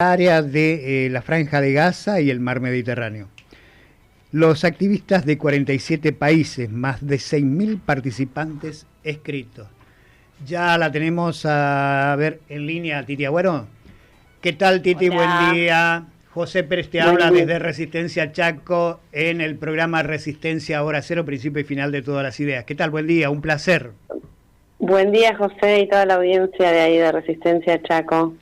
área de la Franja de Gaza y el mar Mediterráneo. Los activistas de 47 países, más de 6.000 participantes escritos. Ya la tenemos a ver en línea, Titi Agüero. ¿Qué tal, Titi? Hola. Buen día. José Pérez te habla desde Resistencia Chaco en el programa Resistencia Hora Cero, principio y final de todas las ideas. ¿Qué tal? Buen día, un placer. Buen día, José, y toda la audiencia de ahí de Resistencia Chaco.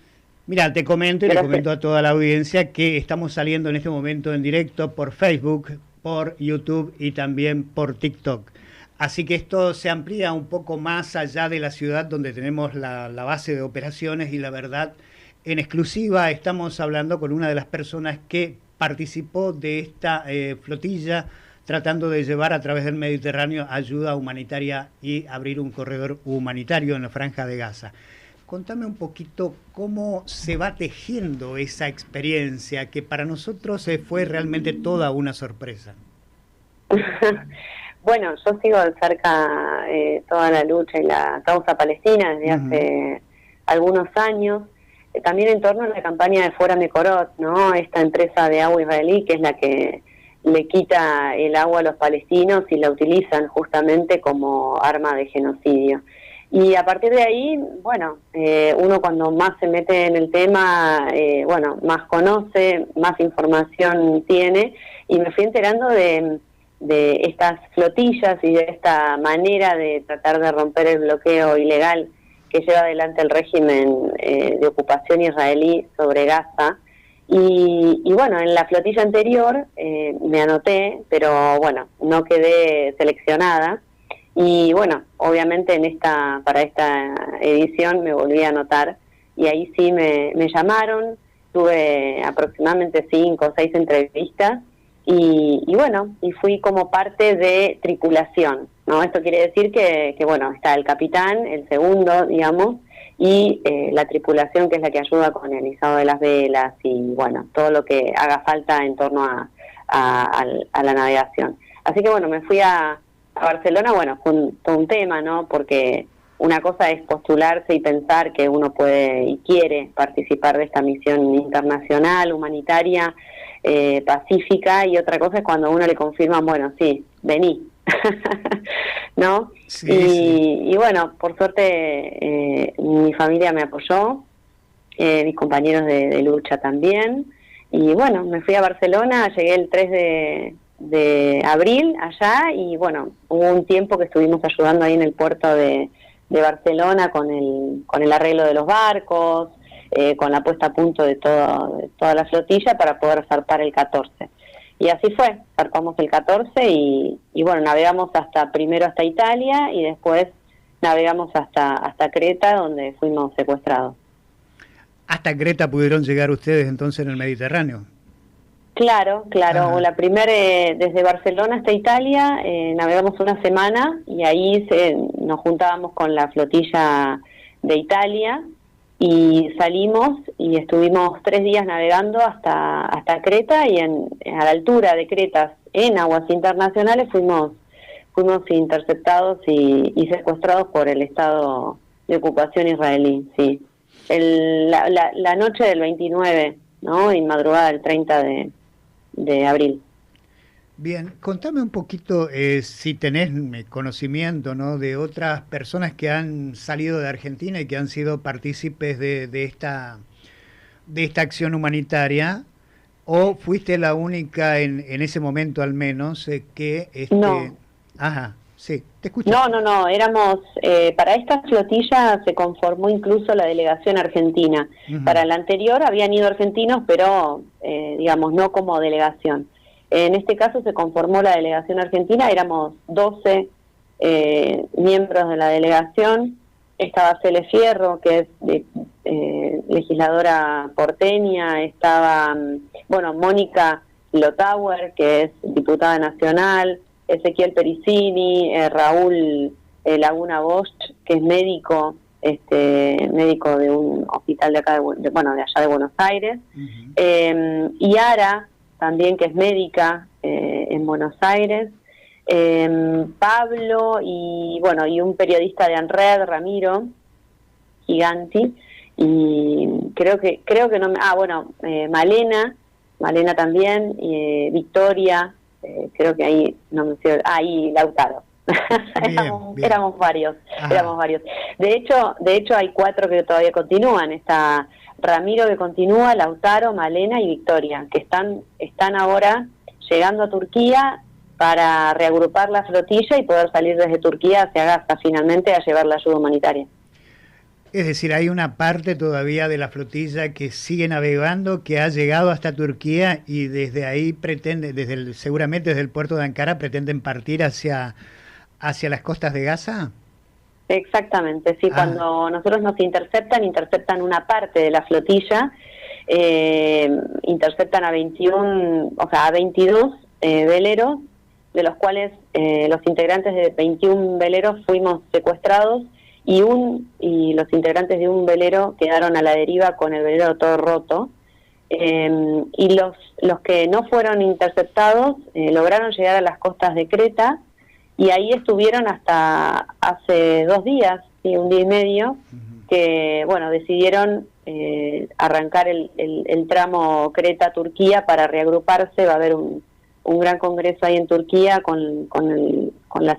Mira, te comento y Gracias. le comento a toda la audiencia que estamos saliendo en este momento en directo por Facebook, por YouTube y también por TikTok. Así que esto se amplía un poco más allá de la ciudad donde tenemos la base de operaciones y la verdad, en exclusiva estamos hablando con una de las personas que participó de esta flotilla tratando de llevar a través del Mediterráneo ayuda humanitaria y abrir un corredor humanitario en la Franja de Gaza. Contame un poquito cómo se va tejiendo esa experiencia que para nosotros fue realmente toda una sorpresa. Bueno, yo sigo de cerca toda la lucha y la causa palestina desde hace algunos años, también en torno a la campaña de Fuera Mekorot, ¿no? Esta empresa de agua israelí que es la que le quita el agua a los palestinos y la utilizan justamente como arma de genocidio. Y a partir de ahí, bueno, uno cuando más se mete en el tema, bueno, más conoce, más información tiene, y me fui enterando de estas flotillas y de esta manera de tratar de romper el bloqueo ilegal que lleva adelante el régimen de ocupación israelí sobre Gaza. Y bueno, en la flotilla anterior me anoté, pero bueno, no quedé seleccionada. Y bueno, obviamente para esta edición me volví a anotar y ahí sí me llamaron, tuve aproximadamente 5 o 6 entrevistas y bueno, y fui como parte de tripulación, ¿no? Esto quiere decir que bueno, está el capitán, el segundo, digamos, y la tripulación que es la que ayuda con el izado de las velas y bueno, todo lo que haga falta en torno a la navegación. Así que bueno, me fui a Barcelona, bueno, fue todo un tema, ¿no? Porque una cosa es postularse y pensar que uno puede y quiere participar de esta misión internacional, humanitaria, pacífica, y otra cosa es cuando a uno le confirman, bueno, sí, vení, ¿no? Sí. Y bueno, por suerte mi familia me apoyó, mis compañeros de lucha también, y bueno, me fui a Barcelona, llegué el 3 de abril allá y bueno, hubo un tiempo que estuvimos ayudando ahí en el puerto de Barcelona con el arreglo de los barcos, con la puesta a punto de toda la flotilla para poder zarpar el 14. Y así fue, zarpamos el 14 y bueno, navegamos primero hasta Italia y después navegamos hasta Creta, donde fuimos secuestrados. ¿Hasta Creta pudieron llegar ustedes entonces en el Mediterráneo? Claro. Desde Barcelona hasta Italia navegamos una semana y ahí nos juntábamos con la flotilla de Italia y salimos y estuvimos 3 días navegando hasta Creta y a la altura de Creta, en aguas internacionales, fuimos interceptados y secuestrados por el Estado de ocupación israelí, sí. La noche del 29, ¿no? Y madrugada del 30 de abril. Bien, contame un poquito si tenés conocimiento, ¿no?, de otras personas que han salido de Argentina y que han sido partícipes de esta acción humanitaria, o fuiste la única en ese momento al menos que... No. Ajá, sí, te escucho. No, éramos... para esta flotilla se conformó incluso la delegación argentina. Para la anterior habían ido argentinos, pero digamos, no como delegación. En este caso se conformó la delegación argentina, éramos 12 miembros de la delegación. Estaba Cele Fierro, que es legisladora porteña, estaba, bueno, Mónica Lotauer, que es diputada nacional, Ezequiel Pericini, Raúl Laguna Bosch, que es médico de un hospital de acá de allá de Buenos Aires, y Ara también, que es médica en Buenos Aires, Pablo y un periodista de ANRED, Ramiro Giganti, y creo que no me... bueno, Malena también, Victoria, creo que ahí no me sé, y Lautaro. Bien. Éramos varios. De hecho hay 4 que todavía continúan. Está Ramiro, que continúa, Lautaro, Malena y Victoria, que están ahora llegando a Turquía para reagrupar la flotilla y poder salir desde Turquía hacia Gaza finalmente a llevar la ayuda humanitaria. Es decir, hay una parte todavía de la flotilla que sigue navegando, que ha llegado hasta Turquía y desde ahí seguramente desde el puerto de Ankara pretenden partir hacia las costas de Gaza. Exactamente, sí, cuando nosotros nos interceptan una parte de la flotilla, interceptan a 22 veleros, de los cuales los integrantes de 21 veleros fuimos secuestrados y los integrantes de un velero quedaron a la deriva con el velero todo roto. Y los que no fueron interceptados lograron llegar a las costas de Creta y ahí estuvieron hasta hace 2 días, ¿sí? 1 día y medio, que bueno, decidieron arrancar el tramo Creta-Turquía para reagruparse. Va a haber un gran congreso ahí en Turquía con la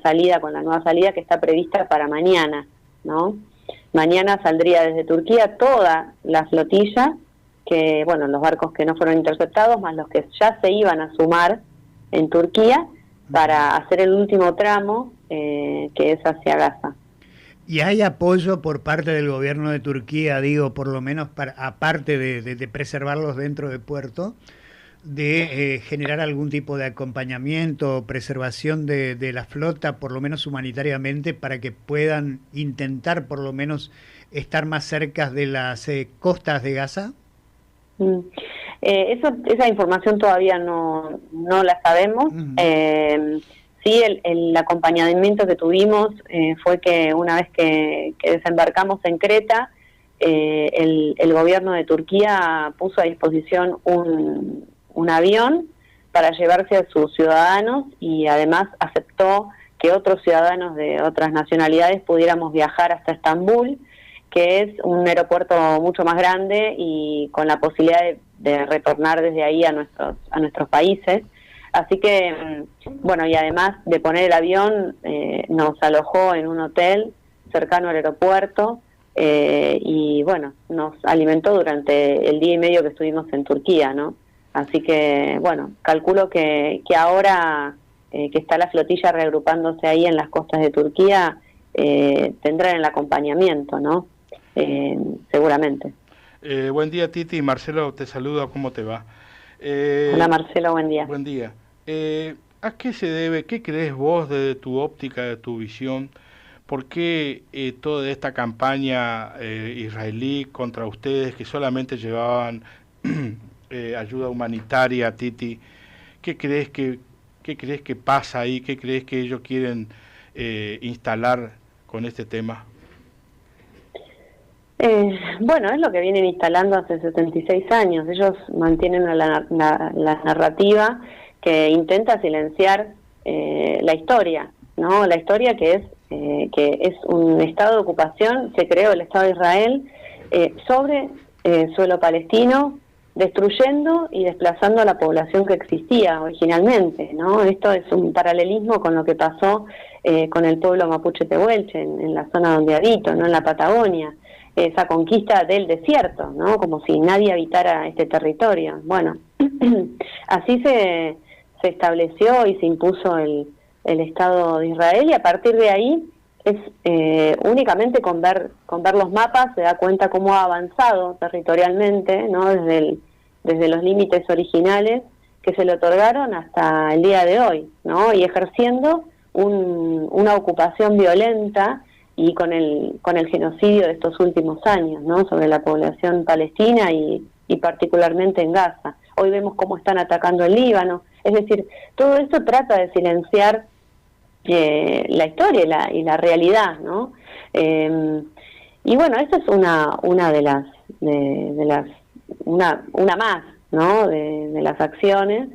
nueva salida que está prevista para mañana, ¿no? Mañana saldría desde Turquía toda la flotilla, que bueno, los barcos que no fueron interceptados, más los que ya se iban a sumar en Turquía, para hacer el último tramo, que es hacia Gaza. ¿Y hay apoyo por parte del gobierno de Turquía, digo, por lo menos aparte de preservarlos dentro del puerto, de generar algún tipo de acompañamiento o preservación de la flota, por lo menos humanitariamente, para que puedan intentar por lo menos estar más cerca de las costas de Gaza? Esa información todavía no la sabemos. Sí, el acompañamiento que tuvimos fue que una vez que desembarcamos en Creta, el gobierno de Turquía puso a disposición un avión para llevarse a sus ciudadanos y además aceptó que otros ciudadanos de otras nacionalidades pudiéramos viajar hasta Estambul, que es un aeropuerto mucho más grande y con la posibilidad de retornar desde ahí a nuestros países. Así que, bueno, y además de poner el avión, nos alojó en un hotel cercano al aeropuerto y, bueno, nos alimentó durante el día y medio que estuvimos en Turquía, ¿no? Así que, bueno, calculo que ahora que está la flotilla reagrupándose ahí en las costas de Turquía, tendrán el acompañamiento, ¿no? Seguramente. Buen día, Titi. Marcelo te saluda. ¿Cómo te va? Hola, Marcelo. Buen día. Buen día. ¿A qué se debe, qué crees vos desde tu óptica, de tu visión? ¿Por qué toda esta campaña israelí contra ustedes que solamente llevaban ayuda humanitaria, Titi? ¿Qué crees que pasa ahí? ¿Qué crees que ellos quieren instalar con este tema? Bueno, es lo que vienen instalando hace 76 años. Ellos mantienen la narrativa que intenta silenciar la historia, ¿no? La historia que es un estado de ocupación. Se creó el Estado de Israel sobre suelo palestino, destruyendo y desplazando a la población que existía originalmente, ¿no? Esto es un paralelismo con lo que pasó con el pueblo mapuche tehuelche en la zona donde habito, ¿no? En la Patagonia. Esa conquista del desierto, ¿no? Como si nadie habitara este territorio. Bueno, así se estableció y se impuso el Estado de Israel, y a partir de ahí es únicamente con ver los mapas se da cuenta cómo ha avanzado territorialmente, ¿no? Desde los límites originales que se le otorgaron hasta el día de hoy, ¿no? Y ejerciendo una ocupación violenta y con el genocidio de estos últimos años, ¿no? Sobre la población palestina y particularmente en Gaza. Hoy vemos cómo están atacando el Líbano. Es decir, todo esto trata de silenciar la historia y la realidad, ¿no? Y bueno, esa es una de las una más, ¿no? De las acciones.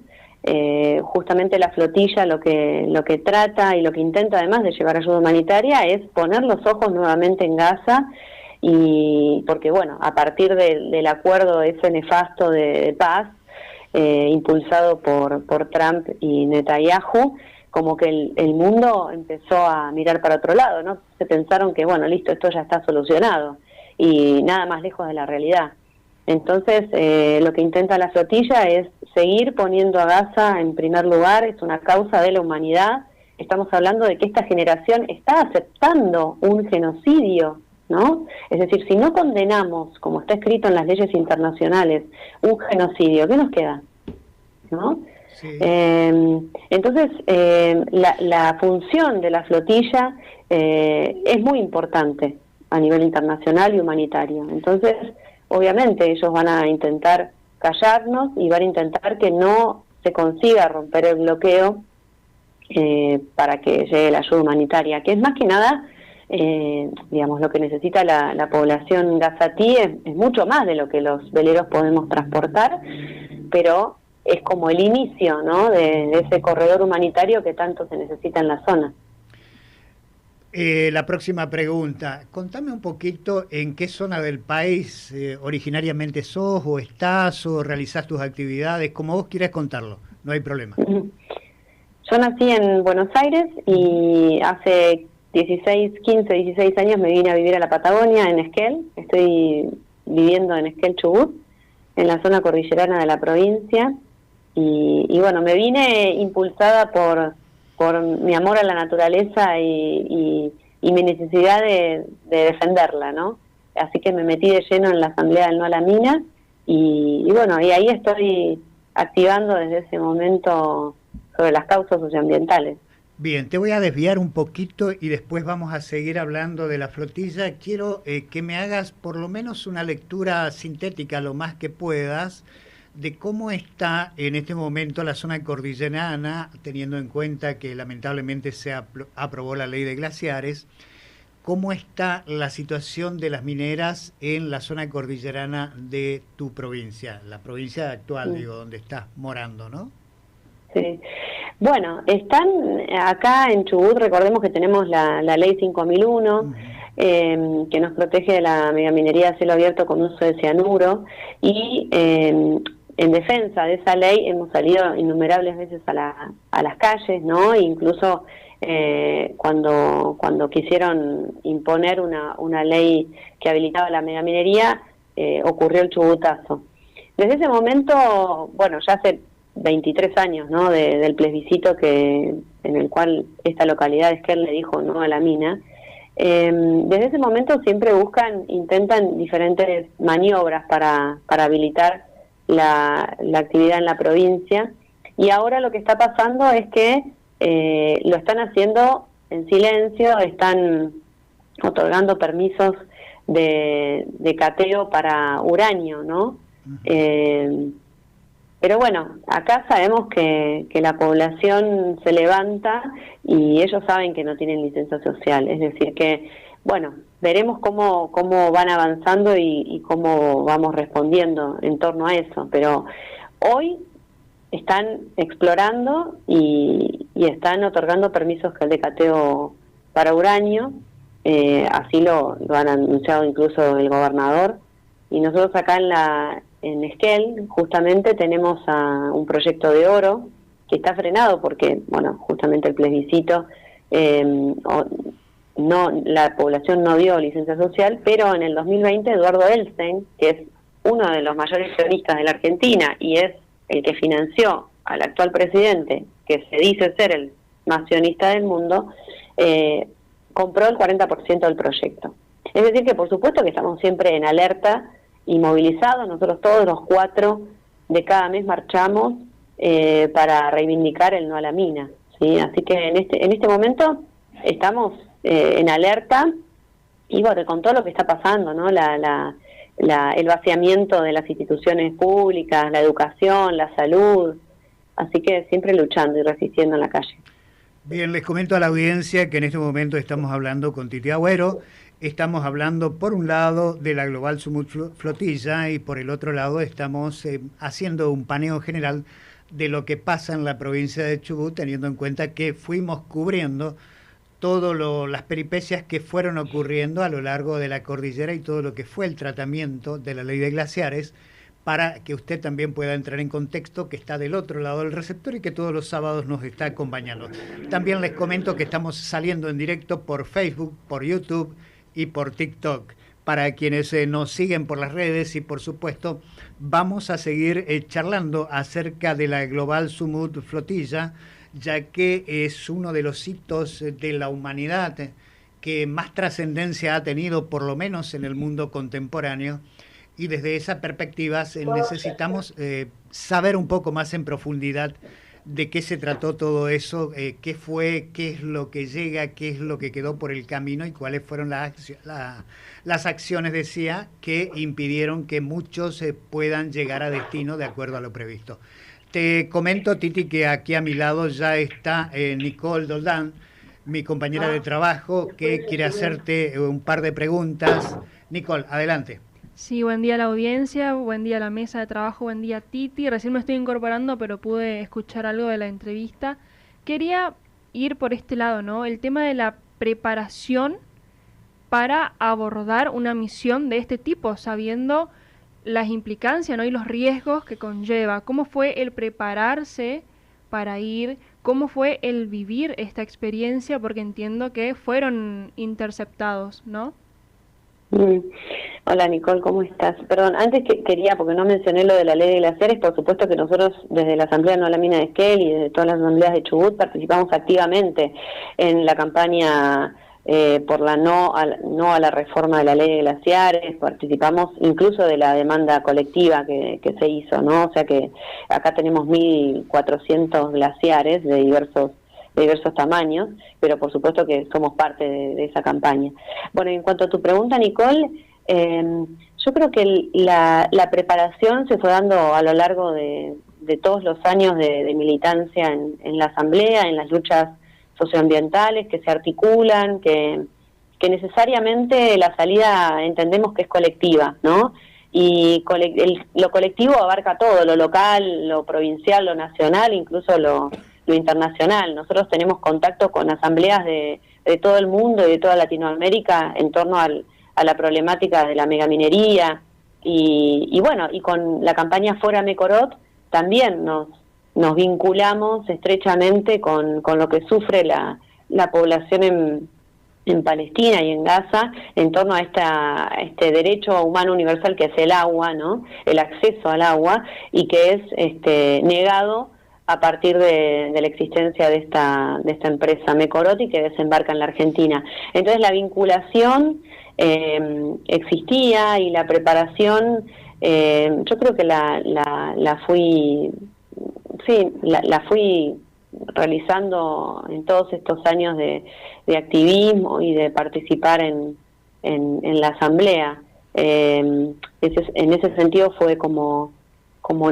Justamente la flotilla lo que trata y lo que intenta, además de llevar ayuda humanitaria, es poner los ojos nuevamente en Gaza y porque bueno, a partir del acuerdo ese nefasto de paz, impulsado por Trump y Netanyahu, como que el mundo empezó a mirar para otro lado, ¿no? Se pensaron que, bueno, listo, esto ya está solucionado, y nada más lejos de la realidad. Entonces, lo que intenta la flotilla es seguir poniendo a Gaza en primer lugar, es una causa de la humanidad. Estamos hablando de que esta generación está aceptando un genocidio, ¿no? Es decir, si no condenamos, como está escrito en las leyes internacionales, un genocidio, ¿qué nos queda? ¿No? Sí. Entonces, la función de la flotilla es muy importante a nivel internacional y humanitario. Entonces, obviamente, ellos van a intentar callarnos y van a intentar que no se consiga romper el bloqueo para que llegue la ayuda humanitaria, que es más que nada, digamos, lo que necesita la población gazatí es mucho más de lo que los veleros podemos transportar, pero es como el inicio, ¿no?, de ese corredor humanitario que tanto se necesita en la zona. La próxima pregunta, contame un poquito en qué zona del país originariamente sos o estás o realizás tus actividades, como vos quieras contarlo, no hay problema. Yo nací en Buenos Aires y hace 15, 16 años me vine a vivir a la Patagonia, en Esquel. Estoy viviendo en Esquel, Chubut, en la zona cordillerana de la provincia. Y bueno, me vine impulsada por mi amor a la naturaleza y mi necesidad de defenderla, ¿no? Así que me metí de lleno en la Asamblea del No a la Mina y bueno, y ahí estoy activando desde ese momento sobre las causas socioambientales. Bien, te voy a desviar un poquito y después vamos a seguir hablando de la flotilla. Quiero que me hagas por lo menos una lectura sintética lo más que puedas de cómo está en este momento la zona cordillerana, teniendo en cuenta que lamentablemente se aprobó la ley de glaciares. ¿Cómo está la situación de las mineras en la zona cordillerana de tu provincia, la provincia actual, digo, donde estás morando, ¿no? Sí. Bueno, están acá en Chubut, recordemos que tenemos la ley 5001, que nos protege de la megaminería a cielo abierto con uso de cianuro, y en defensa de esa ley hemos salido innumerables veces a las calles, ¿no? E incluso cuando quisieron imponer una ley que habilitaba la megaminería, ocurrió el chubutazo. Desde ese momento, bueno, ya hace 23 años, ¿no?, del plebiscito en el cual esta localidad de Esquel le dijo no a la mina. Desde ese momento siempre intentan diferentes maniobras para habilitar la actividad en la provincia, y ahora lo que está pasando es que lo están haciendo en silencio, están otorgando permisos de cateo para uranio, ¿no? Pero bueno, acá sabemos que la población se levanta y ellos saben que no tienen licencia social. Es decir que, bueno, veremos cómo van avanzando y cómo vamos respondiendo en torno a eso. Pero hoy están explorando y están otorgando permisos de cateo para uranio. Así lo han anunciado incluso el gobernador. Y nosotros acá en Esquel justamente tenemos un proyecto de oro que está frenado porque, bueno, justamente el plebiscito, la población no dio licencia social, pero en el 2020 Eduardo Elstein, que es uno de los mayores sionistas de la Argentina y es el que financió al actual presidente, que se dice ser el más sionista del mundo, compró el 40% del proyecto. Es decir que por supuesto que estamos siempre en alerta y movilizados. Nosotros todos los 4 de cada mes marchamos para reivindicar el no a la mina, ¿sí? Así que en este momento estamos en alerta y bueno, con todo lo que está pasando, ¿no? El vaciamiento de las instituciones públicas, la educación, la salud, así que siempre luchando y resistiendo en la calle. Bien, les comento a la audiencia que en este momento estamos hablando con Titi Agüero. Estamos hablando, por un lado, de la Global Sumut Flotilla y por el otro lado estamos haciendo un paneo general de lo que pasa en la provincia de Chubut, teniendo en cuenta que fuimos cubriendo todas las peripecias que fueron ocurriendo a lo largo de la cordillera y todo lo que fue el tratamiento de la ley de glaciares, para que usted también pueda entrar en contexto, que está del otro lado del receptor y que todos los sábados nos está acompañando. También les comento que estamos saliendo en directo por Facebook, por YouTube y por TikTok. Para quienes nos siguen por las redes, y por supuesto vamos a seguir charlando acerca de la Global Sumut Flotilla, ya que es uno de los hitos de la humanidad que más trascendencia ha tenido, por lo menos en el mundo contemporáneo, y desde esa perspectiva necesitamos saber un poco más en profundidad de qué se trató todo eso, qué fue, qué es lo que llega, qué es lo que quedó por el camino y cuáles fueron las acciones, decía, que impidieron que muchos puedan llegar a destino de acuerdo a lo previsto. Te comento, Titi, que aquí a mi lado ya está Nicole Doldán, mi compañera de trabajo, que quiere hacerte un par de preguntas. Nicole, adelante. Sí, buen día a la audiencia, buen día a la mesa de trabajo, buen día Titi. Recién me estoy incorporando, pero pude escuchar algo de la entrevista. Quería ir por este lado, ¿no? El tema de la preparación para abordar una misión de este tipo, sabiendo las implicancias, ¿no? Y los riesgos que conlleva. ¿Cómo fue el prepararse para ir? ¿Cómo fue el vivir esta experiencia? Porque entiendo que fueron interceptados, ¿no? Hola Nicole, ¿cómo estás? Perdón, antes que quería, porque no mencioné lo de la ley de glaciares, por supuesto que nosotros desde la Asamblea No a la Mina de Esquel y desde todas las asambleas de Chubut participamos activamente en la campaña por la no a la reforma de la ley de glaciares, participamos incluso de la demanda colectiva que se hizo, ¿no? O sea que acá tenemos 1.400 glaciares de diversos tamaños, pero por supuesto que somos parte de esa campaña. Bueno, en cuanto a tu pregunta, Nicole, yo creo que la preparación se fue dando a lo largo de todos los años de militancia en la Asamblea, en las luchas socioambientales que se articulan, que necesariamente la salida entendemos que es colectiva, ¿no? Y lo colectivo abarca todo, lo local, lo provincial, lo nacional, incluso lo internacional. Nosotros tenemos contacto con asambleas de todo el mundo y de toda Latinoamérica en torno a la problemática de la megaminería y bueno, y con la campaña Fora Mecorot también nos vinculamos estrechamente con lo que sufre la población en Palestina y en Gaza en torno a este derecho humano universal que es el agua, ¿no? El acceso al agua, y que es negado a partir de la existencia de esta empresa Mecorot y que desembarca en la Argentina. Entonces la vinculación existía, y la preparación yo creo que la fui realizando en todos estos años de activismo y de participar en la asamblea. En ese sentido fue como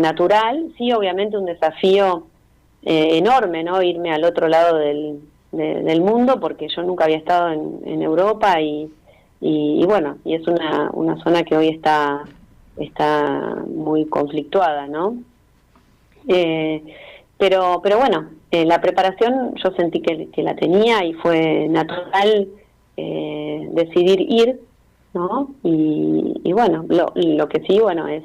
natural. Sí, obviamente un desafío enorme, ¿no? Irme al otro lado del mundo, porque yo nunca había estado en Europa y bueno, y es una zona que hoy está muy conflictuada, ¿no? Pero bueno, la preparación yo sentí que la tenía, y fue natural decidir ir, ¿no? Y bueno, lo que sí, bueno, es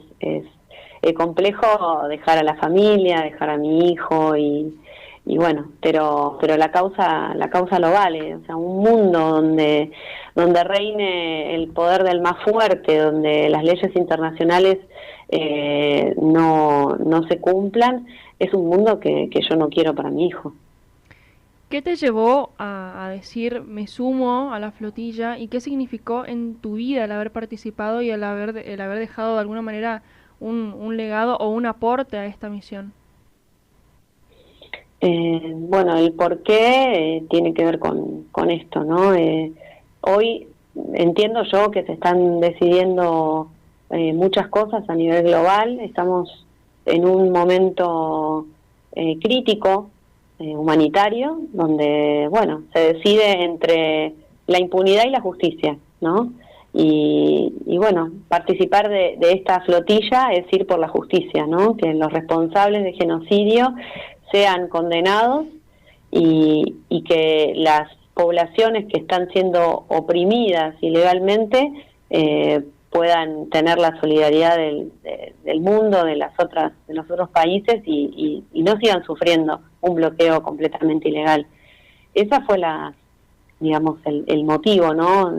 complejo dejar a la familia, dejar a mi hijo y bueno, pero la causa lo vale. O sea, un mundo donde reine el poder del más fuerte, donde las leyes internacionales no se cumplan, es un mundo que yo no quiero para mi hijo. ¿Qué te llevó a decir me sumo a la flotilla, y qué significó en tu vida el haber participado y el haber dejado de alguna manera un legado o un aporte a esta misión? Bueno, el por qué tiene que ver con esto, ¿no? Hoy entiendo yo que se están decidiendo muchas cosas a nivel global. Estamos en un momento crítico, humanitario, donde, bueno, se decide entre la impunidad y la justicia, ¿no? Y bueno, participar de esta flotilla es ir por la justicia, ¿no? Que los responsables de genocidio sean condenados y que las poblaciones que están siendo oprimidas ilegalmente puedan tener la solidaridad del mundo, de los otros países y no sigan sufriendo un bloqueo completamente ilegal. Esa fue digamos, el motivo, ¿no?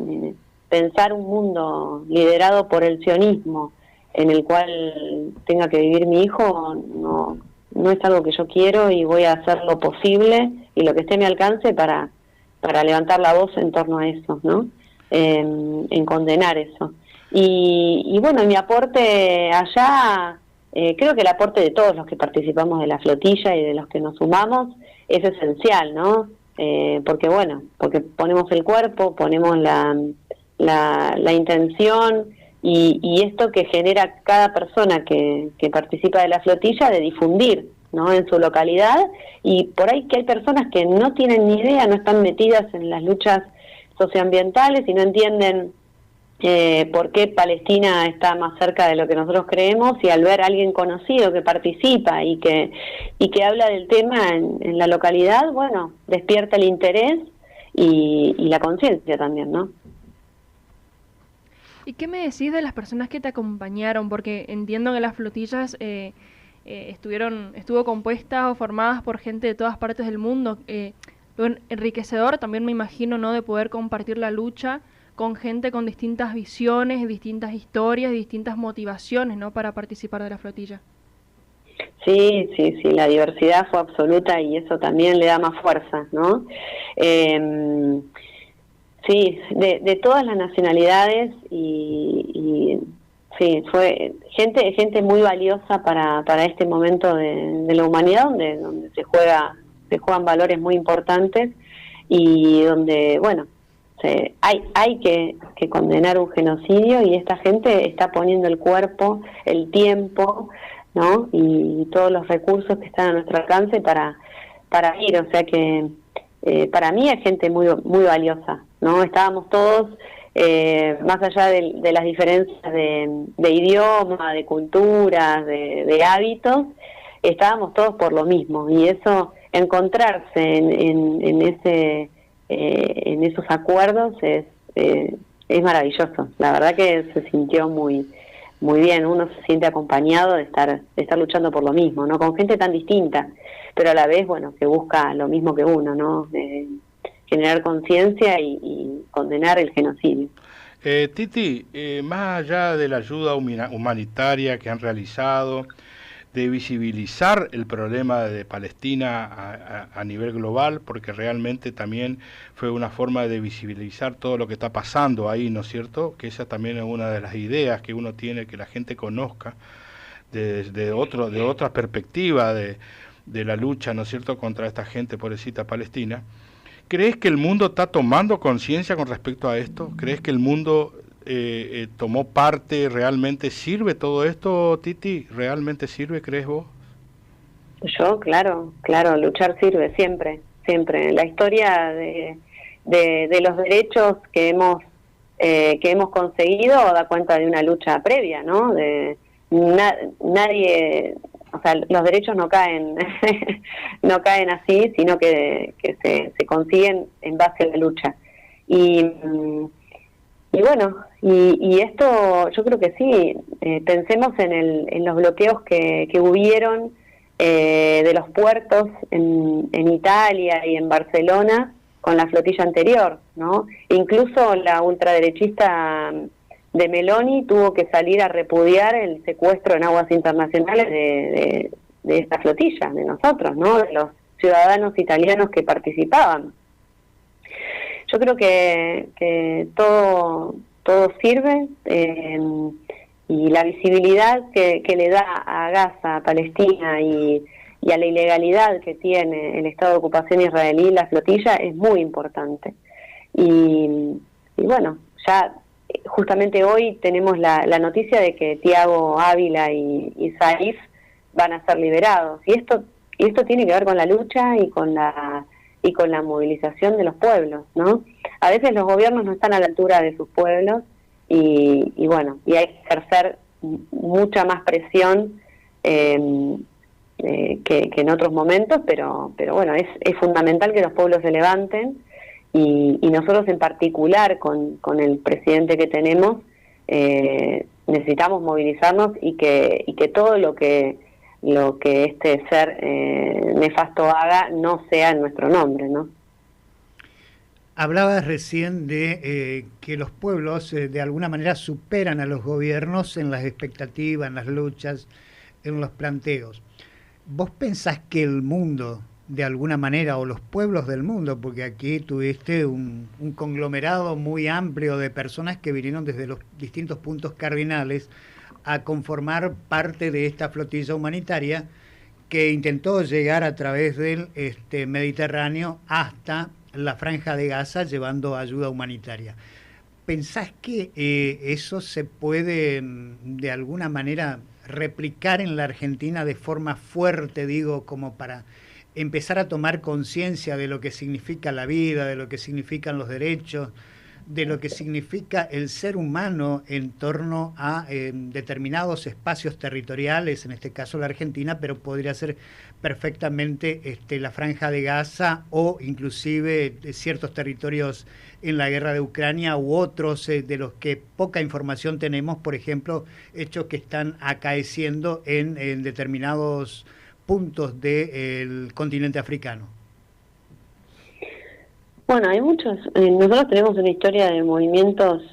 Pensar un mundo liderado por el sionismo en el cual tenga que vivir mi hijo no es algo que yo quiero, y voy a hacer lo posible y lo que esté a mi alcance para levantar la voz en torno a eso, ¿no? En condenar eso. Y bueno, mi aporte allá, creo que el aporte de todos los que participamos de la flotilla y de los que nos sumamos es esencial, ¿no? Porque ponemos el cuerpo, ponemos la intención y esto que genera cada persona que participa de la flotilla, de difundir, ¿no? En su localidad, y por ahí que hay personas que no tienen ni idea, no están metidas en las luchas socioambientales y no entienden por qué Palestina está más cerca de lo que nosotros creemos, y al ver a alguien conocido que participa y que habla del tema en la localidad, bueno, despierta el interés y la conciencia también, ¿no? ¿Y qué me decís de las personas que te acompañaron? Porque entiendo que las flotillas estuvo compuestas o formadas por gente de todas partes del mundo. Lo enriquecedor también, me imagino, ¿no?, de poder compartir la lucha con gente con distintas visiones, distintas historias, distintas motivaciones, ¿no?, para participar de la flotilla. Sí, la diversidad fue absoluta y eso también le da más fuerza, ¿no? Sí, de todas las nacionalidades y sí, fue gente muy valiosa para este momento de la humanidad, donde se juegan valores muy importantes y donde, bueno, hay que condenar un genocidio, y esta gente está poniendo el cuerpo, el tiempo, ¿no?, y todos los recursos que están a nuestro alcance para ir, o sea que para mí es gente muy muy valiosa, ¿no? Estábamos todos, más allá de las diferencias de idioma, de culturas, de hábitos, estábamos todos por lo mismo, y eso, encontrarse en esos acuerdos es maravilloso. La verdad que se sintió muy muy bien, uno se siente acompañado de estar luchando por lo mismo, ¿no? Con gente tan distinta, pero a la vez, bueno, que busca lo mismo que uno, ¿no? Generar conciencia y condenar el genocidio. Titi, más allá de la ayuda humanitaria que han realizado, de visibilizar el problema de Palestina a nivel global, porque realmente también fue una forma de visibilizar todo lo que está pasando ahí, ¿no es cierto? Que esa también es una de las ideas que uno tiene, que la gente conozca de otra perspectiva de la lucha, ¿no es cierto?, contra esta gente pobrecita palestina. ¿Crees que el mundo está tomando conciencia con respecto a esto? ¿Crees que el mundo tomó parte? ¿Realmente sirve todo esto, Titi? ¿Realmente sirve, crees vos? Yo, claro, luchar sirve siempre. La historia de los derechos que hemos conseguido da cuenta de una lucha previa, ¿no? Nadie, o sea, los derechos no caen no caen así, sino que se consiguen en base a la lucha. Y bueno, y esto yo creo que sí, pensemos en los bloqueos que hubieron de los puertos en Italia y en Barcelona con la flotilla anterior, ¿no? Incluso la ultraderechista de Meloni tuvo que salir a repudiar el secuestro en aguas internacionales de esta flotilla, de nosotros, ¿no?, de los ciudadanos italianos que participaban. Yo creo que todo sirve, y la visibilidad que le da a Gaza, a Palestina y a la ilegalidad que tiene el Estado de ocupación israelí, la flotilla, es muy importante. Y bueno, ya justamente hoy tenemos la noticia de que Thiago Ávila y Saif van a ser liberados, y esto tiene que ver con la lucha y con la movilización de los pueblos, ¿no? A veces los gobiernos no están a la altura de sus pueblos y bueno, y hay que ejercer mucha más presión que en otros momentos, pero bueno, es fundamental que los pueblos se levanten y nosotros en particular con el presidente que tenemos necesitamos movilizarnos y que todo lo que este ser nefasto haga no sea en nuestro nombre, ¿no? Hablabas recién de que los pueblos de alguna manera superan a los gobiernos en las expectativas, en las luchas, en los planteos. ¿Vos pensás que el mundo, de alguna manera, o los pueblos del mundo, porque aquí tuviste un conglomerado muy amplio de personas que vinieron desde los distintos puntos cardinales a conformar parte de esta flotilla humanitaria que intentó llegar a través del Mediterráneo hasta la Franja de Gaza llevando ayuda humanitaria? ¿Pensás que eso se puede de alguna manera replicar en la Argentina de forma fuerte, digo, como para empezar a tomar conciencia de lo que significa la vida, de lo que significan los derechos, de lo que significa el ser humano en torno a determinados espacios territoriales, en este caso la Argentina, pero podría ser perfectamente la Franja de Gaza o inclusive ciertos territorios en la guerra de Ucrania u otros de los que poca información tenemos, por ejemplo, hechos que están acaeciendo en determinados puntos del continente africano? Bueno, hay muchos. Nosotros tenemos una historia de movimientos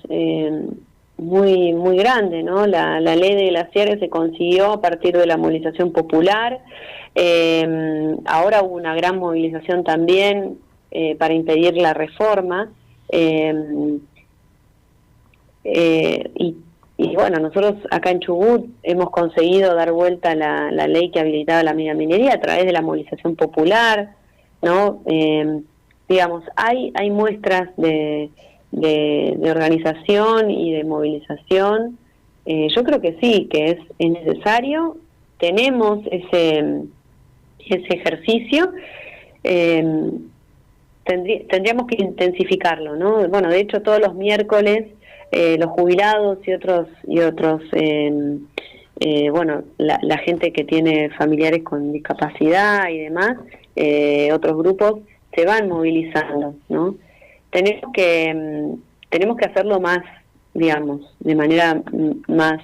muy muy grande, ¿no? La ley de glaciares se consiguió a partir de la movilización popular. Ahora hubo una gran movilización también para impedir la reforma. Y bueno, nosotros acá en Chubut hemos conseguido dar vuelta la ley que habilitaba la megaminería a través de la movilización popular, ¿no? Digamos, hay muestras de organización y de movilización. Yo creo que sí, que es necesario. Tenemos ese ejercicio. Tendríamos que intensificarlo, ¿no? Bueno, de hecho todos los miércoles los jubilados y otros bueno, la gente que tiene familiares con discapacidad y demás, otros grupos se van movilizando, ¿no? Tenemos que hacerlo más, digamos, de manera más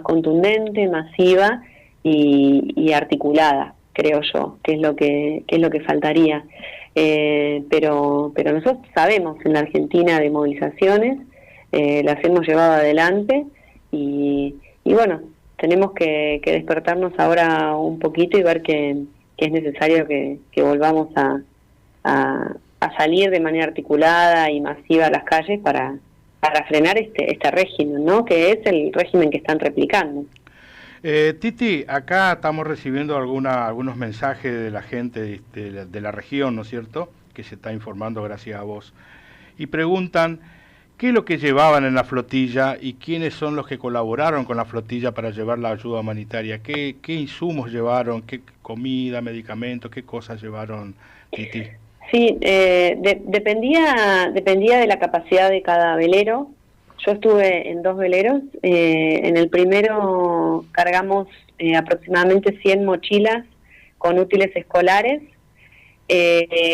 contundente, masiva y articulada, creo yo, que es lo que faltaría. Pero nosotros sabemos en la Argentina de movilizaciones, las hemos llevado adelante y bueno, tenemos que despertarnos ahora un poquito y ver que es necesario que volvamos a salir de manera articulada y masiva a las calles para frenar este régimen, ¿no? Que es el régimen que están replicando. Titi, acá estamos recibiendo algunos mensajes de la gente de la región, ¿no es cierto?, que se está informando gracias a vos, y preguntan qué es lo que llevaban en la flotilla y quiénes son los que colaboraron con la flotilla para llevar la ayuda humanitaria, qué insumos llevaron, qué comida, medicamentos, qué cosas llevaron, Titi. Sí, dependía de la capacidad de cada velero. Yo estuve en 2 veleros. En el primero cargamos aproximadamente 100 mochilas con útiles escolares,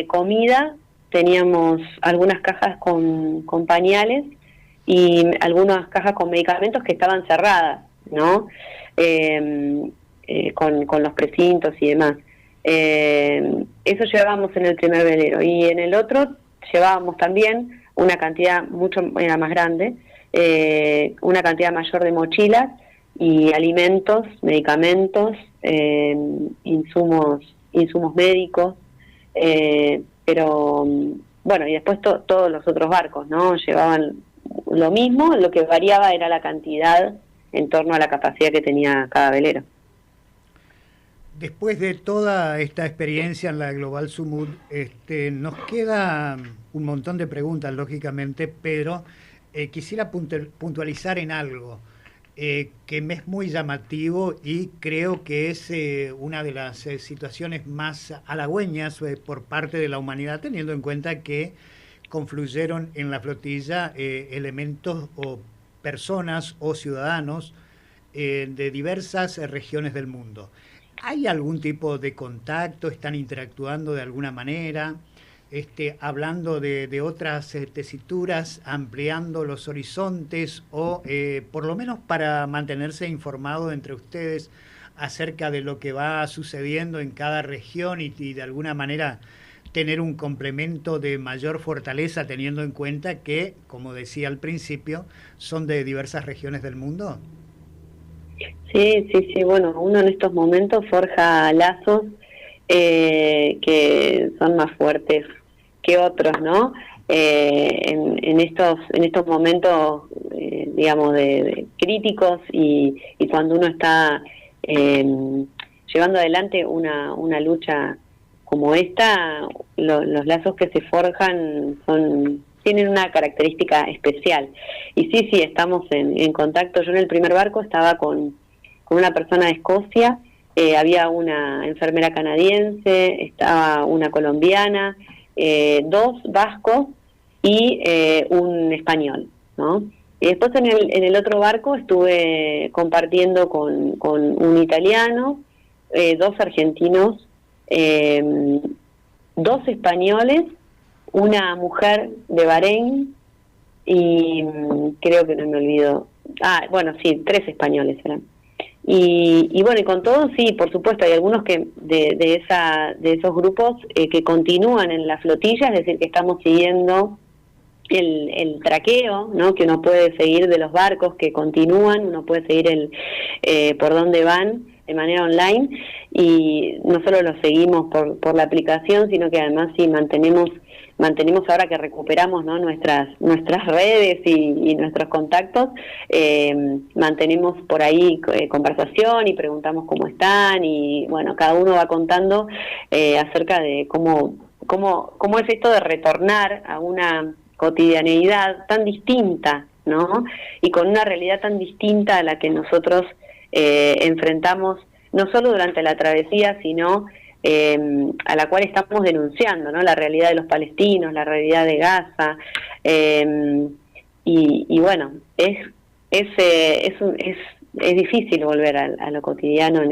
comida, teníamos algunas cajas con pañales y algunas cajas con medicamentos que estaban cerradas, ¿no? Con los precintos y demás. Eso llevábamos en el primer velero, y en el otro llevábamos también una cantidad era más grande, una cantidad mayor de mochilas y alimentos, medicamentos, insumos médicos, pero bueno, y después todos los otros barcos, ¿no? Llevaban lo mismo, lo que variaba era la cantidad en torno a la capacidad que tenía cada velero. Después de toda esta experiencia en la Global Sumud, nos queda un montón de preguntas, lógicamente, pero quisiera puntualizar en algo que me es muy llamativo y creo que es una de las situaciones más halagüeñas por parte de la humanidad, teniendo en cuenta que confluyeron en la flotilla elementos o personas o ciudadanos de diversas regiones del mundo. ¿Hay algún tipo de contacto? ¿Están interactuando de alguna manera? hablando de otras tesituras, ampliando los horizontes o por lo menos para mantenerse informado entre ustedes acerca de lo que va sucediendo en cada región y de alguna manera tener un complemento de mayor fortaleza teniendo en cuenta que, como decía al principio, son de diversas regiones del mundo? Sí, bueno, uno en estos momentos forja lazos que son más fuertes que otros, ¿no? En estos momentos, digamos, de críticos y cuando uno está llevando adelante una lucha como esta, los lazos que se forjan tienen una característica especial. Y sí, estamos en contacto. Yo en el primer barco estaba con una persona de Escocia, había una enfermera canadiense, estaba una colombiana, 2 vascos y un español, ¿no? Y después en el otro barco estuve compartiendo con un italiano, 2 argentinos, 2 españoles, una mujer de Bahrein y creo que no me olvido, bueno, sí, 3 españoles eran. Y bueno, y con todos sí, por supuesto, hay algunos que de esos grupos que continúan en la flotilla, es decir, que estamos siguiendo el traqueo, ¿no? Que uno puede seguir de los barcos que continúan, uno puede seguir por dónde van de manera online, y no solo los seguimos por la aplicación, sino que además sí mantenemos ahora que recuperamos, ¿no? nuestras redes y nuestros contactos, mantenemos por ahí conversación y preguntamos cómo están, y bueno, cada uno va contando acerca de cómo es esto de retornar a una cotidianeidad tan distinta, ¿no? Y con una realidad tan distinta a la que nosotros enfrentamos, no solo durante la travesía, sino a la cual estamos denunciando, ¿no? La realidad de los palestinos, la realidad de Gaza, y bueno, es difícil volver a lo cotidiano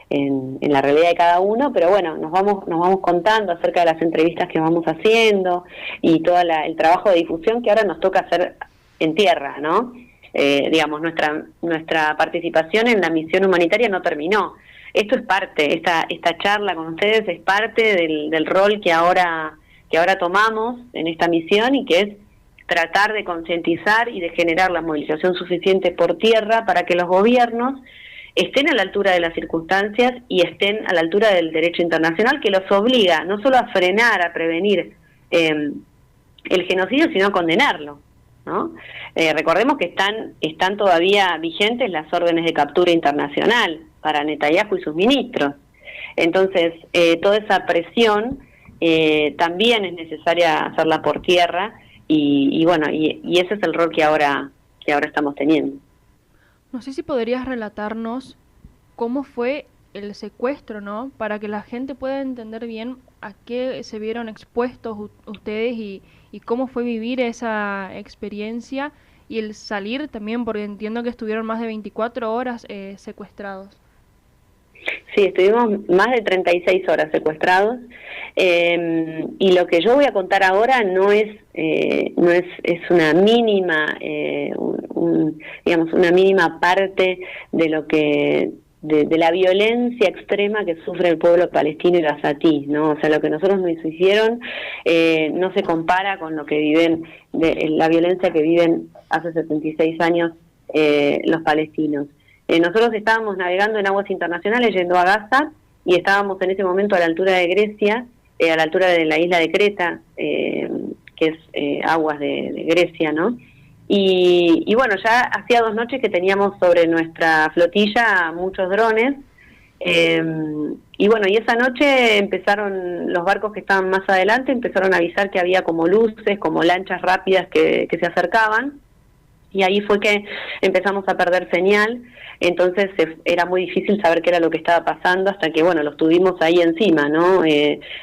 en la realidad de cada uno, pero bueno, nos vamos contando acerca de las entrevistas que vamos haciendo y todo el trabajo de difusión que ahora nos toca hacer en tierra, ¿no? Digamos, nuestra participación en la misión humanitaria no terminó. Esto es parte, esta charla con ustedes es parte del rol que ahora tomamos en esta misión, y que es tratar de concientizar y de generar la movilización suficiente por tierra para que los gobiernos estén a la altura de las circunstancias y estén a la altura del derecho internacional, que los obliga no solo a frenar, a prevenir el genocidio, sino a condenarlo, ¿no? Recordemos que están todavía vigentes las órdenes de captura internacional para Netanyahu y sus ministros. Entonces, toda esa presión también es necesaria hacerla por tierra, y bueno, y ese es el rol que ahora estamos teniendo. No sé si podrías relatarnos cómo fue el secuestro, ¿no? Para que la gente pueda entender bien a qué se vieron expuestos ustedes y cómo fue vivir esa experiencia y el salir también, porque entiendo que estuvieron más de 24 horas secuestrados. Sí, estuvimos más de 36 horas secuestrados, y lo que yo voy a contar ahora no es una mínima, digamos, una mínima parte de lo que de la violencia extrema que sufre el pueblo palestino y gazatí, ¿no? O sea, lo que nosotros nos hicieron no se compara con lo que viven, la violencia que viven hace 76 años los palestinos. Nosotros estábamos navegando en aguas internacionales yendo a Gaza, y estábamos en ese momento a la altura de Grecia, a la altura de la isla de Creta, que es aguas de Grecia, ¿no? Y bueno, ya hacía 2 noches que teníamos sobre nuestra flotilla muchos drones, y bueno, y esa noche empezaron los barcos que estaban más adelante, empezaron a avisar que había como luces, como lanchas rápidas que se acercaban, y ahí fue que empezamos a perder señal. Entonces era muy difícil saber qué era lo que estaba pasando, hasta que, bueno, los tuvimos ahí encima, ¿no?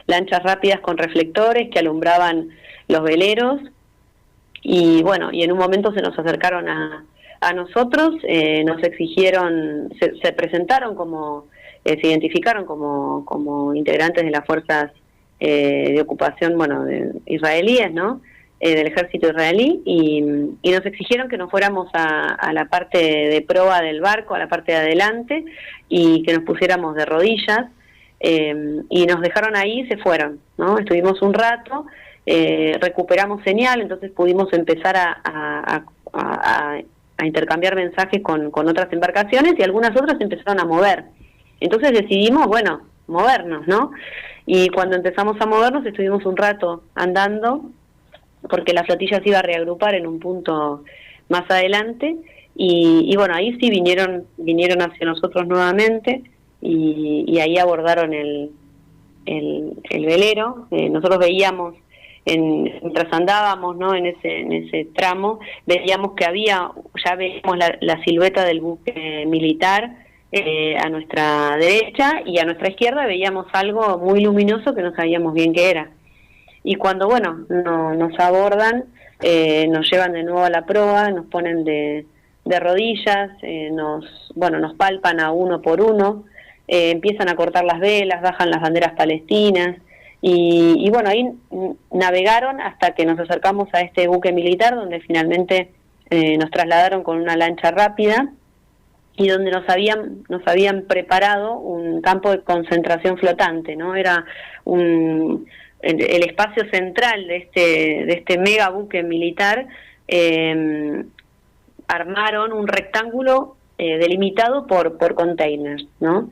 Lanchas rápidas con reflectores que alumbraban los veleros, y bueno, y en un momento se nos acercaron a nosotros, nos exigieron, se presentaron se identificaron como integrantes de las fuerzas de ocupación, bueno, de israelíes, ¿no? Del ejército israelí, y nos exigieron que nos fuéramos a la parte de proa del barco, a la parte de adelante, y que nos pusiéramos de rodillas, y nos dejaron ahí y se fueron, ¿no? Estuvimos un rato, recuperamos señal, entonces pudimos empezar a intercambiar mensajes con otras embarcaciones, y algunas otras empezaron a mover. Entonces decidimos, bueno, movernos, ¿no? Y cuando empezamos a movernos estuvimos un rato andando, porque la flotilla se iba a reagrupar en un punto más adelante, y bueno, ahí sí vinieron hacia nosotros nuevamente, y ahí abordaron el velero. Nosotros veíamos, mientras andábamos, ¿no?, en ese tramo, veíamos que ya veíamos la silueta del buque militar a nuestra derecha, y a nuestra izquierda veíamos algo muy luminoso que no sabíamos bien qué era. Y cuando, bueno, nos abordan, nos llevan de nuevo a la proa, nos ponen de rodillas, nos palpan a uno por uno, empiezan a cortar las velas, bajan las banderas palestinas, y bueno, ahí navegaron hasta que nos acercamos a este buque militar, donde finalmente nos trasladaron con una lancha rápida, y donde nos habían preparado un campo de concentración flotante, ¿no? Era el espacio central de este mega buque militar. Armaron un rectángulo delimitado por containers, ¿no?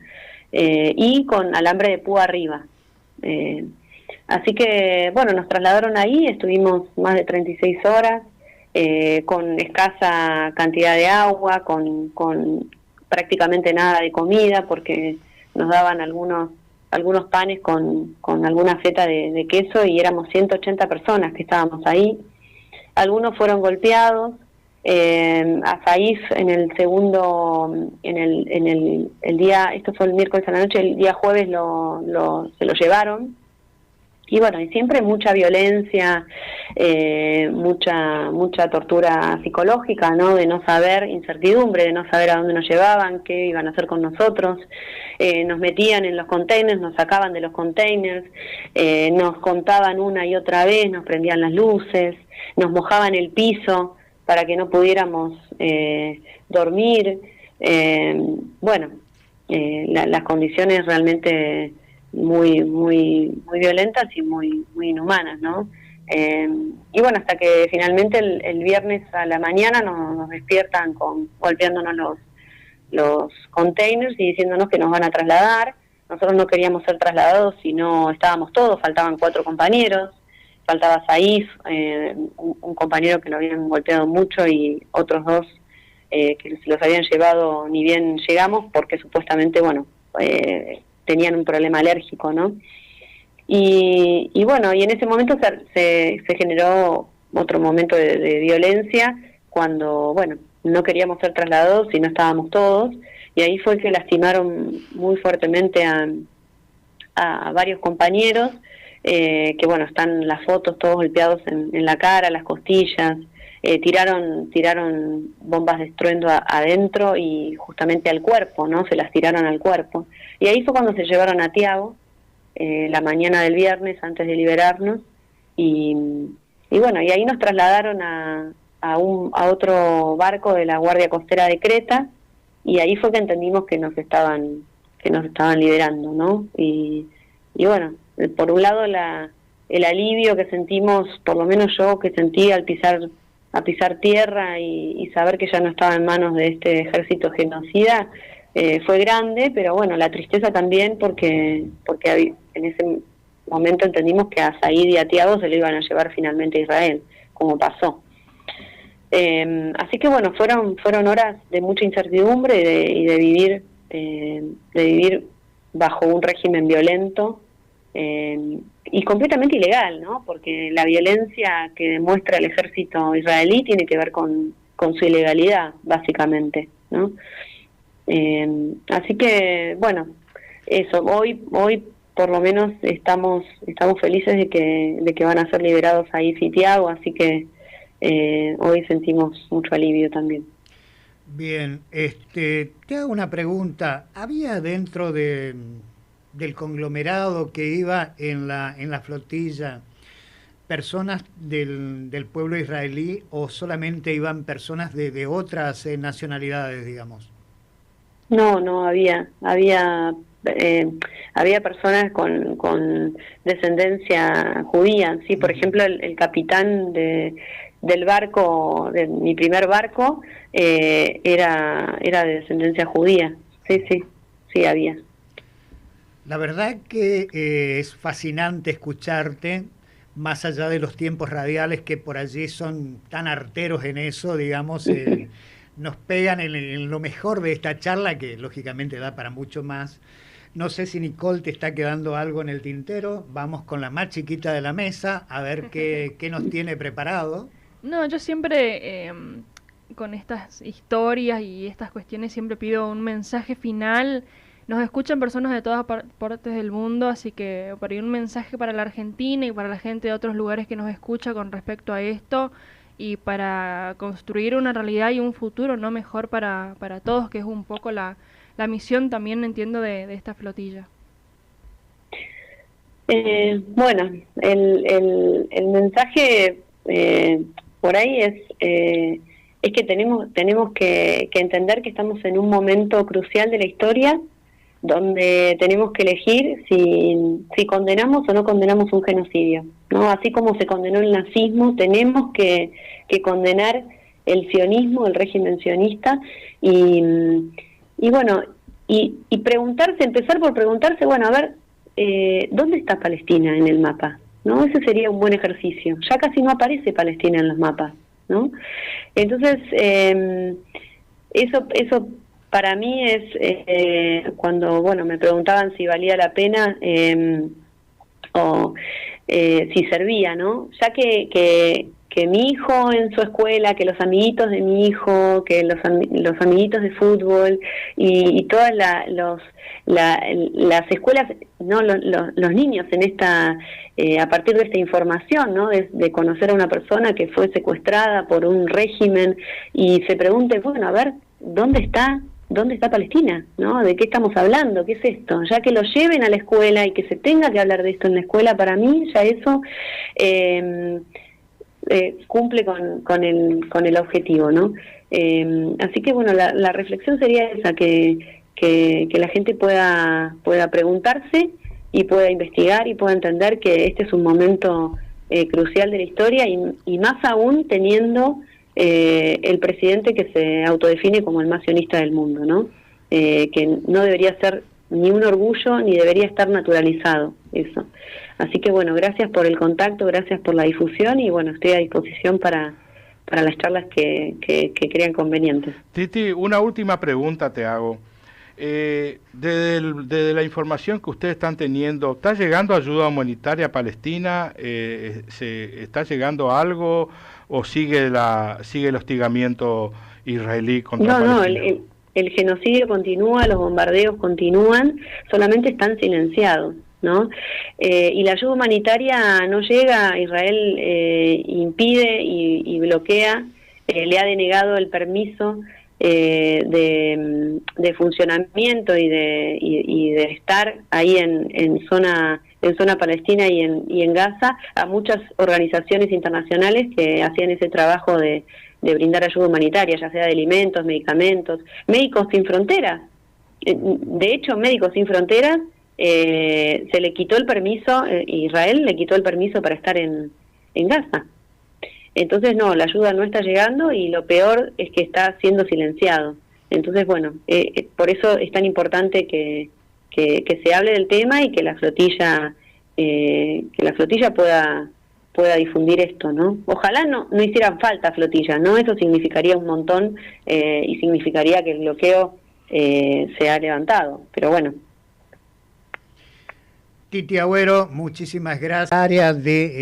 Y con alambre de púa arriba. Así que, bueno, nos trasladaron ahí, estuvimos más de 36 horas, con escasa cantidad de agua, con prácticamente nada de comida, porque nos daban algunos panes con alguna feta de queso, y éramos 180 personas que estábamos ahí. Algunos fueron golpeados. A Saif en el día, esto fue el miércoles a la noche, el día jueves se lo llevaron. Y bueno, y siempre mucha violencia, mucha tortura psicológica, ¿no? De no saber, incertidumbre, de no saber a dónde nos llevaban, qué iban a hacer con nosotros. Nos metían en los containers, nos sacaban de los containers, nos contaban una y otra vez, nos prendían las luces, nos mojaban el piso para que no pudiéramos dormir. Las condiciones realmente muy violentas y muy inhumanas, ¿no? Y bueno, hasta que finalmente el viernes a la mañana nos despiertan golpeándonos los containers y diciéndonos que nos van a trasladar. Nosotros no queríamos ser trasladados, sino estábamos todos, faltaban 4 compañeros, faltaba Saif, un compañero que lo habían golpeado mucho, y otros 2 que se los habían llevado ni bien llegamos, porque supuestamente, bueno, tenían un problema alérgico, ¿no? Y bueno, y en ese momento se generó otro momento de violencia, cuando, bueno, no queríamos ser trasladados y no estábamos todos, y ahí fue que lastimaron muy fuertemente a varios compañeros, que bueno, están las fotos todos golpeados en la cara, las costillas. Tiraron bombas de estruendo adentro y justamente al cuerpo, ¿no? Se las tiraron al cuerpo. Y ahí fue cuando se llevaron a Tiago, la mañana del viernes, antes de liberarnos, y bueno, y ahí nos trasladaron a otro barco de la Guardia Costera de Creta, y ahí fue que entendimos que nos estaban liberando, ¿no? Y bueno, por un lado el alivio que sentimos, por lo menos yo que sentí al pisar tierra y saber que ya no estaba en manos de este ejército genocida, fue grande, pero bueno, la tristeza también, porque en ese momento entendimos que a Said y a Tiago se lo iban a llevar finalmente a Israel, como pasó. Así que bueno, fueron horas de mucha incertidumbre y de vivir bajo un régimen violento, y completamente ilegal, ¿no? Porque la violencia que demuestra el ejército israelí tiene que ver con su ilegalidad, básicamente, ¿no? Así que, bueno, eso, hoy por lo menos estamos felices de que van a ser liberados ahí y Tiago, así que hoy sentimos mucho alivio también. Bien, te hago una pregunta. ¿Había dentro de del conglomerado que iba en la flotilla personas del pueblo israelí o solamente iban personas de otras nacionalidades, digamos? No, había personas con descendencia judía. Sí, por ejemplo, el capitán del barco, de mi primer barco, era de descendencia judía. Sí, había. La verdad que es fascinante escucharte, más allá de los tiempos radiales que por allí son tan arteros en eso, digamos, nos pegan en lo mejor de esta charla, que lógicamente da para mucho más. No sé si Nicole te está quedando algo en el tintero. Vamos con la más chiquita de la mesa, a ver qué nos tiene preparado. No, yo siempre, con estas historias y estas cuestiones, siempre pido un mensaje final. Nos escuchan personas de todas partes del mundo, así que por ahí un mensaje para la Argentina y para la gente de otros lugares que nos escucha con respecto a esto y para construir una realidad y un futuro no mejor para todos, que es un poco la misión también, entiendo, de esta flotilla. Bueno, el mensaje por ahí es que tenemos que entender que estamos en un momento crucial de la historia, donde tenemos que elegir si condenamos o no condenamos un genocidio, ¿no? Así como se condenó el nazismo, tenemos que condenar el sionismo, el régimen sionista, y bueno, y empezar por preguntarse, bueno, a ver, ¿dónde está Palestina en el mapa? ¿No? Ese sería un buen ejercicio. Ya casi no aparece Palestina en los mapas, ¿no? Entonces, eso para mí es cuando, bueno, me preguntaban si valía la pena o si servía, ¿no? Ya que mi hijo en su escuela, que los amiguitos de mi hijo, que los amiguitos de fútbol y todas las escuelas, no, los niños en esta a partir de esta información, ¿no? De conocer a una persona que fue secuestrada por un régimen y se pregunte, bueno, a ver, ¿dónde está Palestina? ¿No? ¿De qué estamos hablando? ¿Qué es esto? Ya que lo lleven a la escuela y que se tenga que hablar de esto en la escuela, para mí ya eso cumple con el objetivo, ¿no? Así que bueno, la reflexión sería esa, que la gente pueda preguntarse y pueda investigar y pueda entender que este es un momento crucial de la historia y más aún teniendo el presidente que se autodefine como el más sionista del mundo, ¿no? Que no debería ser ni un orgullo ni debería estar naturalizado eso. Así que bueno, gracias por el contacto, gracias por la difusión y bueno, estoy a disposición para las charlas que crean convenientes. Titi, una última pregunta te hago. Desde la información que ustedes están teniendo, ¿está llegando ayuda humanitaria a Palestina? ¿Se está llegando algo o sigue el hostigamiento israelí contra Palestina? No, el genocidio continúa, los bombardeos continúan, solamente están silenciados, ¿no? Y la ayuda humanitaria no llega, Israel impide y bloquea, le ha denegado el permiso de funcionamiento y de estar ahí en zona palestina y en Gaza a muchas organizaciones internacionales que hacían ese trabajo de brindar ayuda humanitaria, ya sea de alimentos, medicamentos, Médicos Sin Fronteras. De hecho, Médicos Sin Fronteras se le quitó el permiso, Israel le quitó el permiso para estar en Gaza. Entonces no, la ayuda no está llegando y lo peor es que está siendo silenciado. Entonces bueno, por eso es tan importante que se hable del tema y que la flotilla pueda difundir esto, ¿no? Ojalá no hicieran falta flotillas, ¿no? Eso significaría un montón y significaría que el bloqueo se ha levantado, pero bueno. Titi Agüero, muchísimas gracias. Área de